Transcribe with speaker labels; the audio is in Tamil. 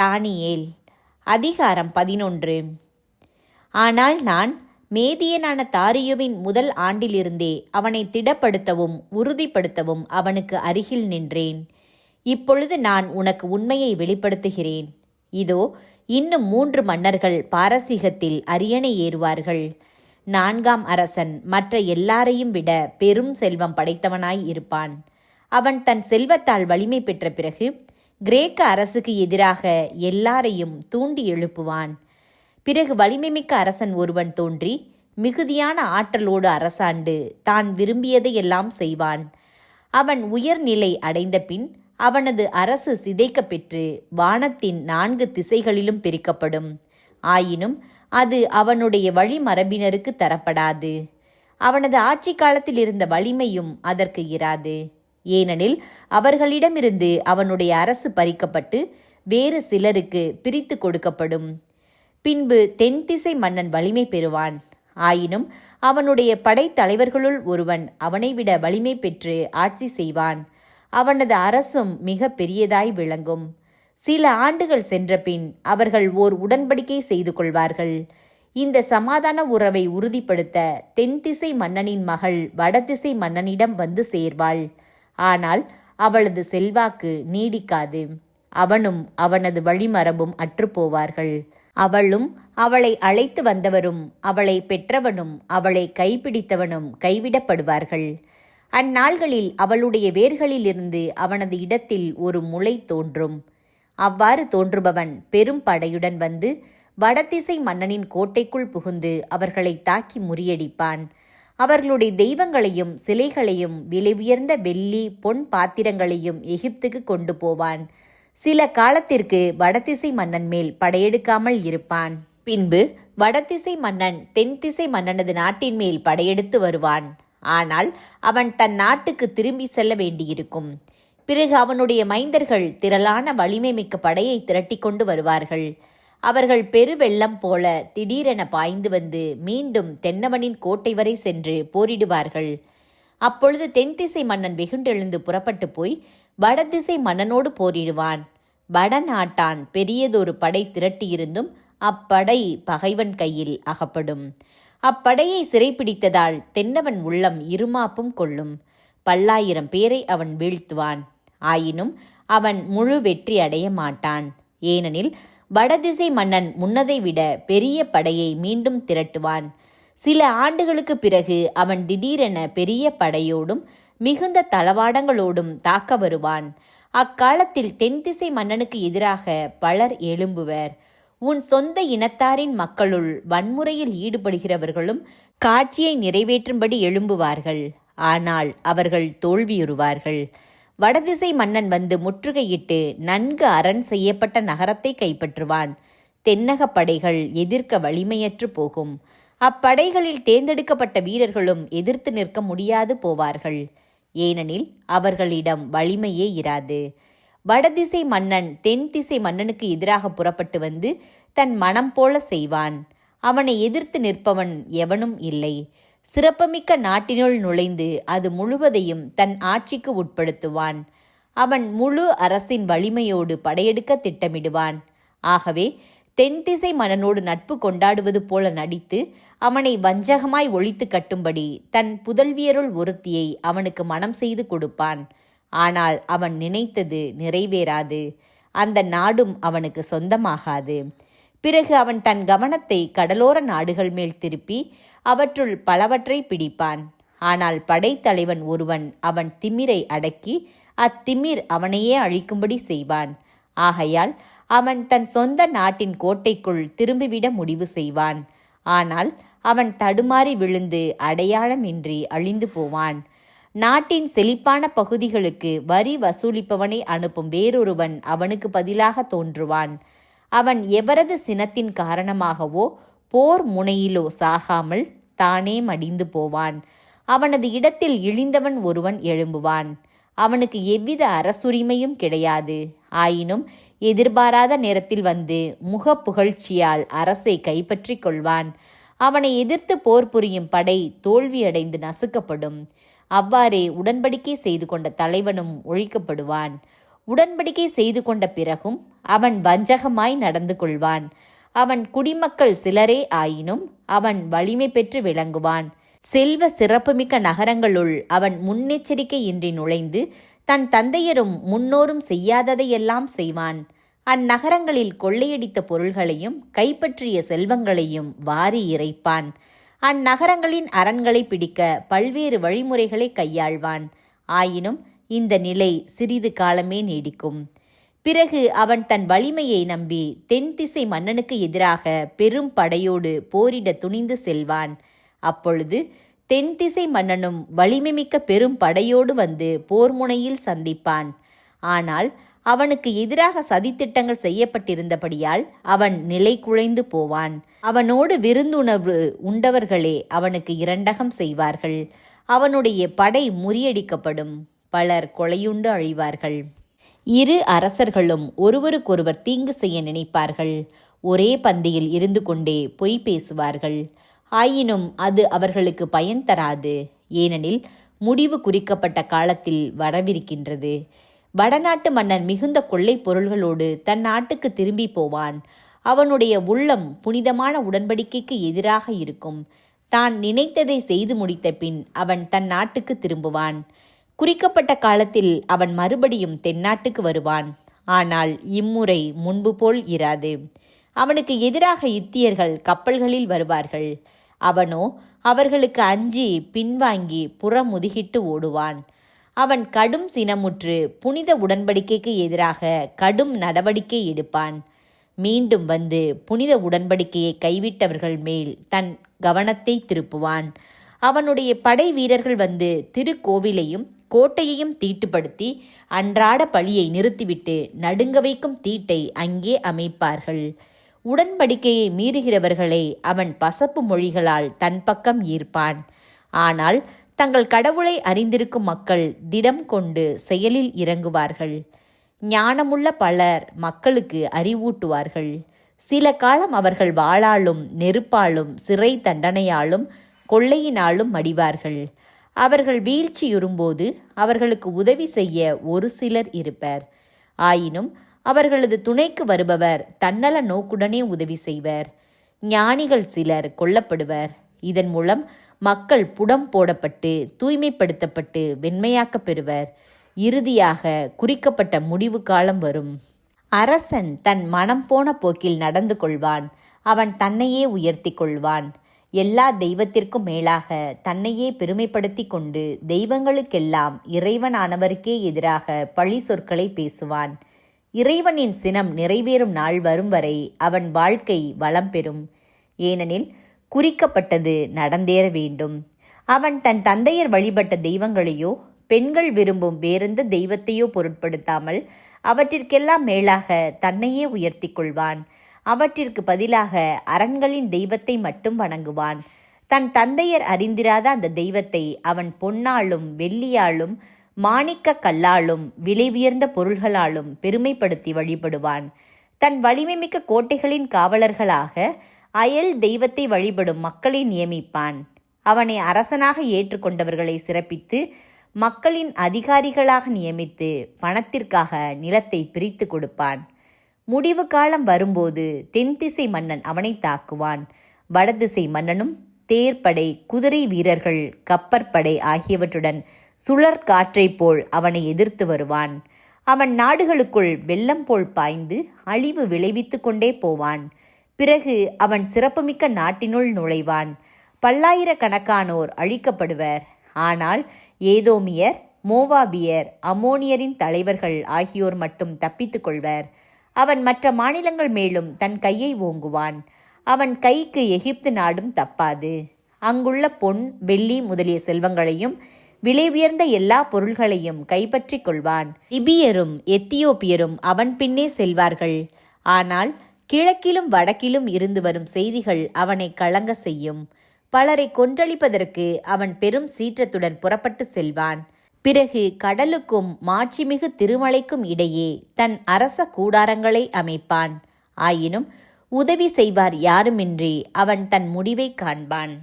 Speaker 1: தானியேல் அதிகாரம் 11. ஆனால் நான் மேதியனான தாரியுவின் முதல் ஆண்டிலிருந்தே அவனை திடப்படுத்தவும் உறுதிப்படுத்தவும் அவனுக்கு அருகில் நின்றேன். இப்பொழுது நான் உனக்கு உண்மையை வெளிப்படுத்துகிறேன். இதோ, இன்னும் 3 மன்னர்கள் பாரசீகத்தில் அரியணை ஏறுவார்கள். 4ஆம் அரசன் மற்ற எல்லாரையும் விட பெரும் செல்வம் படைத்தவனாய் இருப்பான். அவன் தன் செல்வத்தால் வலிமை பெற்ற பிறகு கிரேக்க அரசுக்கு எதிராக எல்லாரையும் தூண்டி எழுப்புவான். பிறகு வலிமைமிக்க அரசன் ஒருவன் தோன்றி மிகுதியான ஆற்றலோடு அரசாண்டு தான் விரும்பியதையெல்லாம் செய்வான். அவன் உயர்நிலை அடைந்த பின் அவனது அரசு சிதைக்க பெற்று வானத்தின் 4 திசைகளிலும் பிரிக்கப்படும். ஆயினும் அது அவனுடைய வழிமரபினருக்கு தரப்படாது. அவனது ஆட்சி காலத்தில் இருந்த வலிமையும் அதற்கு இராது. ஏனெனில் அவர்களிடமிருந்து அவனுடைய அரசு பறிக்கப்பட்டு வேறு சிலருக்கு பிரித்து கொடுக்கப்படும். பின்பு தென்திசை மன்னன் வலிமை பெறுவான். ஆயினும் அவனுடைய படைத்தலைவர்களுள் ஒருவன் அவனை விட வலிமை பெற்று ஆட்சி செய்வான். அவனது அரசும் மிக பெரியதாய் விளங்கும். சில ஆண்டுகள் சென்றபின் அவர்கள் ஓர் உடன்படிக்கை செய்து கொள்வார்கள். இந்த சமாதான உறவை உறுதிப்படுத்த தென்திசை மன்னனின் மகள் வடதிசை மன்னனிடம் வந்து சேர்வாள். ஆனால் அவளது செல்வாக்கு நீடிக்காது. அவனும் அவனது வழிமரபும் அற்றுப்போவார்கள். அவளும் அவளை அழைத்து வந்தவரும் அவளை பெற்றவனும் அவளை கைப்பிடித்தவனும் கைவிடப்படுவார்கள். அந்நாள்களில் அவளுடைய வேர்களிலிருந்து அவனது இடத்தில் ஒரு முளை தோன்றும். அவ்வாறு தோன்றுபவன் பெரும் படையுடன் வந்து வடதிசை மன்னனின் கோட்டைக்குள் புகுந்து அவர்களை தாக்கி முறியடிப்பான். அவர்களுடைய தெய்வங்களையும் சிலைகளையும் விலை உயர்ந்த வெள்ளி பொன் பாத்திரங்களையும் எகிப்துக்கு கொண்டு போவான். சில காலத்திற்கு வடதிசை மன்னன் மேல் படையெடுக்காமல் இருப்பான். பின்பு வடதிசை மன்னன் தென்திசை மன்னனது நாட்டின் மேல் படையெடுத்து வருவான். ஆனால் அவன் தன் நாட்டுக்கு திரும்பி செல்ல வேண்டியிருக்கும். பிறகு அவனுடைய மைந்தர்கள் திரளான வலிமை மிக்க படையை திரட்டி கொண்டு வருவார்கள். அவர்கள் பெருவெள்ளம் போல திடீரென பாய்ந்து வந்து மீண்டும் தென்னவனின் கோட்டை வரை சென்று போரிடுவார்கள். அப்பொழுது தென்திசை மன்னன் வெகுண்டெழுந்து புறப்பட்டு போய் வடதிசை மன்னனோடு போரிடுவான். வடநாட்டான் பெரியதொரு படை திரட்டியிருந்தும் அப்படை பகைவன் கையில் அகப்படும். அப்படையை சிறைப்பிடித்ததால் தென்னவன் உள்ளம் இருமாப்பும் கொள்ளும். 10,000 பேரை அவன் வீழ்த்துவான். ஆயினும் அவன் முழு வெற்றி அடைய மாட்டான். ஏனெனில் வடதிசை மன்னன் முன்னதை விட பெரிய படையை மீண்டும் திரட்டுவான். சில ஆண்டுகளுக்கு பிறகு அவன் திடீரென பெரிய படையோடும் மிகுந்த தளவாடங்களோடும் தாக்க வருவான். அக்காலத்தில் தென்திசை மன்னனுக்கு எதிராக பலர் எழும்புவர். உன் சொந்த இனத்தாரின் மக்களுள் வன்முறையில் ஈடுபடுகிறவர்களும் காட்சியை நிறைவேற்றும்படி எழும்புவார்கள். ஆனால் அவர்கள் தோல்வியுறுவார்கள். வடதிசை மன்னன் வந்து முற்றுகையிட்டு நன்கு அரண் செய்யப்பட்ட நகரத்தை கைப்பற்றுவான். தென்னக படைகள் எதிர்க்க வலிமையற்று போகும். அப்படைகளில் தேர்ந்தெடுக்கப்பட்ட வீரர்களும் எதிர்த்து நிற்க முடியாது போவார்கள். ஏனெனில் அவர்களிடம் வலிமையே இராது. வடதிசை மன்னன் தென்திசை மன்னனுக்கு எதிராக புறப்பட்டு வந்து தன் மனம் போல செய்வான். அவனை எதிர்த்து நிற்பவன் எவனும் இல்லை. சிறப்புமிக்க நாட்டினுள் நுழைந்து அது முழுவதையும் தன் ஆட்சிக்கு உட்படுத்துவான். அவன் முழு அரசின் வலிமையோடு படையெடுக்க திட்டமிடுவான். ஆகவே தென்திசை மன்னனோடு நட்பு கொண்டாடுவது போல நடித்து அவனை வஞ்சகமாய் ஒழித்து கட்டும்படி தன் புதல்வியருள் ஒருத்தியை அவனுக்கு மனம் செய்து கொடுப்பான். ஆனால் அவன் நினைத்தது நிறைவேறாது. அந்த நாடும் அவனுக்கு சொந்தமாகாது. பிறகு அவன் தன் கவனத்தை கடலோர நாடுகள் மேல் திருப்பி அவற்றுள் பலவற்றை பிடிப்பான். ஆனால் படைத்தலைவன் ஒருவன் அவன் திமிரை அடக்கி அத்திமிர் அவனையே அழிக்கும்படி செய்வான். ஆகையால் அவன் தன் சொந்த நாட்டின் கோட்டைக்குள் திரும்பிவிட முடிவு செய்வான். ஆனால் அவன் தடுமாறி விழுந்து அடையாளமின்றி அழிந்து போவான். நாட்டின் செழிப்பான பகுதிகளுக்கு வரி வசூலிப்பவனை அனுப்பும் வேறொருவன் அவனுக்கு பதிலாக தோன்றுவான். அவன் எவரது சினத்தின் காரணமாகவோ போர் முனையிலோ சாகாமல் தானே மடிந்து போவான். அவனது இடத்தில் இழிந்தவன் ஒருவன் எழும்புவான். அவனுக்கு எவ்வித அரசுரிமையும் கிடையாது. ஆயினும் எதிர்பாராத நேரத்தில் வந்து முக புகழ்ச்சியால் அரசை கைப்பற்றி கொள்வான். அவனை எதிர்த்து போர் புரியும் படை தோல்வியடைந்து நசுக்கப்படும். அவ்வாறே உடன்படிக்கை செய்து கொண்ட தலைவனும் ஒழிக்கப்படுவான். உடன்படிக்கை செய்து கொண்ட பிறகும் அவன் வஞ்சகமாய் நடந்து கொள்வான். அவன் குடிமக்கள் சிலரே ஆயினும் அவன் வலிமை பெற்று விளங்குவான். செல்வ சிறப்புமிக்க நகரங்களுள் அவன் முன்னெச்சரிக்கையின்றி நுழைந்து தன் தந்தையரும் முன்னோரும் செய்யாததையெல்லாம் செய்வான். அந்நகரங்களில் கொள்ளையடித்த பொருள்களையும் கைப்பற்றிய செல்வங்களையும் வாரி இறைப்பான். அந்நகரங்களின் அரண்களை பிடிக்க பல்வேறு வழிமுறைகளை கையாள்வான். ஆயினும் இந்த நிலை சிறிது காலமே நீடிக்கும். பிறகு அவன் தன் வலிமையை நம்பி தென் திசை மன்னனுக்கு எதிராக பெரும் படையோடு போரிட துணிந்து செல்வான். அப்பொழுது தென் திசை மன்னனும் வலிமைமிக்க பெரும் படையோடு வந்து போர் முனையில் சந்திப்பான். ஆனால் அவனுக்கு எதிராக சதித்திட்டங்கள் செய்யப்பட்டிருந்தபடியால் அவன் நிலை குலைந்து போவான். அவனோடு விருந்துணர்வு உண்டவர்களே அவனுக்கு இரண்டகம் செய்வார்கள். அவனுடைய படை முறியடிக்கப்படும். பலர் கொலையுண்டு அழிவார்கள். இரு அரசர்களும் ஒருவருக்கொருவர் தீங்கு செய்ய நினைப்பார்கள். ஒரே பந்தியில் இருந்து கொண்டே பொய் பேசுவார்கள். ஆயினும் அது அவர்களுக்கு பயன் தராது. ஏனெனில் முடிவு குறிக்கப்பட்ட காலத்தில் வரவிருக்கின்றது. வடநாட்டு மன்னன் மிகுந்த கொள்ளை பொருள்களோடு தன் நாட்டுக்கு திரும்பி போவான். அவனுடைய உள்ளம் புனிதமான உடன்படிக்கைக்கு எதிராக இருக்கும். தான் நினைத்ததை செய்து முடித்த பின் அவன் தன் நாட்டுக்கு திரும்புவான். குறிக்கப்பட்ட காலத்தில் அவன் மறுபடியும் தென்னாட்டுக்கு வருவான். ஆனால் இம்முறை முன்பு போல் இராது. அவனுக்கு எதிராக இத்தியர்கள் கப்பல்களில் வருவார்கள். அவனோ அவர்களுக்கு அஞ்சி பின்வாங்கி புறமுதுகிட்டு ஓடுவான். அவன் கடும் சினமுற்று புனித உடன்படிக்கைக்கு எதிராக கடும் நடவடிக்கை எடுப்பான். மீண்டும் வந்து புனித உடன்படிக்கையை கைவிட்டவர்கள் மேல் தன் கவனத்தை திருப்புவான். அவனுடைய படை வீரர்கள் வந்து திருக்கோவிலையும் கோட்டையையும் தீட்டுப்படுத்தி அன்றாட பழியை நிறுத்திவிட்டு நடுங்க வைக்கும் தீட்டை அங்கே அமைப்பார்கள். உடன்படிக்கையை மீறுகிறவர்களை அவன் பசப்பு மொழிகளால் தன் பக்கம் ஈர்ப்பான். ஆனால் தங்கள் கடவுளை அறிந்திருக்கும் மக்கள் திடம் கொண்டு செயலில் இறங்குவார்கள். ஞானமுள்ள பலர் மக்களுக்கு அறிவூட்டுவார்கள். சில காலம் அவர்கள் வாளாலும் நெருப்பாலும் சிறை தண்டனையாலும் கொள்ளையினாலும் மடிவார்கள். அவர்கள் வீழ்ச்சியுறும்போது அவர்களுக்கு உதவி செய்ய ஒரு சிலர் இருப்பர். ஆயினும் அவர்களது துணைக்கு வருபவர் தன்னல நோக்குடனே உதவி செய்வர். ஞானிகள் சிலர் கொல்லப்படுவர். இதன் மூலம் மக்கள் புடம் போடப்பட்டு தூய்மைப்படுத்தப்பட்டு வெண்மையாக்கப் பெறுவர். இறுதியாக குறிக்கப்பட்ட முடிவு காலம் வரும். அரசன் தன் மனம் போன போக்கில் நடந்து கொள்வான். அவன் தன்னையே உயர்த்தி கொள்வான். எல்லா தெய்வத்திற்கும் மேலாக தன்னையே பெருமைப்படுத்தி கொண்டு தெய்வங்களுக்கெல்லாம் இறைவனானவருக்கே எதிராக பழி சொற்களை பேசுவான். இறைவனின் சினம் நிறைவேறும் நாள் வரும் வரை அவன் வாழ்க்கை வளம் பெறும். ஏனெனில் குறிக்கப்பட்டது நடந்தேற வேண்டும். அவன் தன் தந்தையர் வழிபட்ட தெய்வங்களையோ பெண்கள் விரும்பும் வேறெந்த தெய்வத்தையோ பொருட்படுத்தாமல் அவற்றிற்கெல்லாம் மேலாக தன்னையே உயர்த்தி கொள்வான். அவற்றிற்கு பதிலாக அரண்களின் தெய்வத்தை மட்டும் வணங்குவான். தன் தந்தையர் அறிந்திராத அந்த தெய்வத்தை அவன் பொன்னாலும் வெள்ளியாலும் மாணிக்க கல்லாலும் விலை உயர்ந்த பொருள்களாலும் பெருமைப்படுத்தி வழிபடுவான். தன் வலிமைமிக்க கோட்டைகளின் காவலர்களாக அயல் தெய்வத்தை வழிபடும் மக்களை நியமிப்பான். அவனை அரசனாக ஏற்றுக்கொண்டவர்களை சிறப்பித்து மக்களின் அதிகாரிகளாக நியமித்து பணத்திற்காக நிலத்தை பிரித்து கொடுப்பான். முடிவு காலம் வரும்போது தென்திசை மன்னன் அவனை தாக்குவான். வடதிசை மன்னனும் தேர்ப்படை, குதிரை வீரர்கள், கப்பற்படை ஆகியவற்றுடன் சுழற் காற்றைப் போல் அவனை எதிர்த்து வருவான். அவன் நாடுகளுக்குள் வெள்ளம் போல் பாய்ந்து அழிவு விளைவித்து கொண்டே போவான். பிறகு அவன் சிறப்புமிக்க நாட்டினுள் நுழைவான். பல்லாயிரக்கணக்கானோர் அழிக்கப்படுவர். ஆனால் ஏதோமியர், மோவாபியர், அம்மோனியரின் தலைவர்கள் ஆகியோர் மட்டும் தப்பித்துக் கொள்வர். அவன் மற்ற மாநிலங்கள் மேலும் தன் கையை ஓங்குவான். அவன் கைக்கு எகிப்து நாடும் தப்பாது. அங்குள்ள பொன், வெள்ளி முதலிய செல்வங்களையும் விலை உயர்ந்த எல்லா பொருள்களையும் கைப்பற்றி கொள்வான். லிபியரும் எத்தியோப்பியரும் அவன் பின்னே செல்வார்கள். ஆனால் கிழக்கிலும் வடக்கிலும் இருந்து வரும் செய்திகள் அவனை கலங்க செய்யும். பலரை கொன்றளிப்பதற்கு அவன் பெரும் சீற்றத்துடன் புறப்பட்டு செல்வான். பிறகு கடலுக்கும் மாட்சிமிகு திருமலைக்கும் இடையே தன் அரச கூடாரங்களை அமைப்பான். ஆயினும் உதவி செய்வார் யாருமின்றி அவன் தன் முடிவை காண்பான்.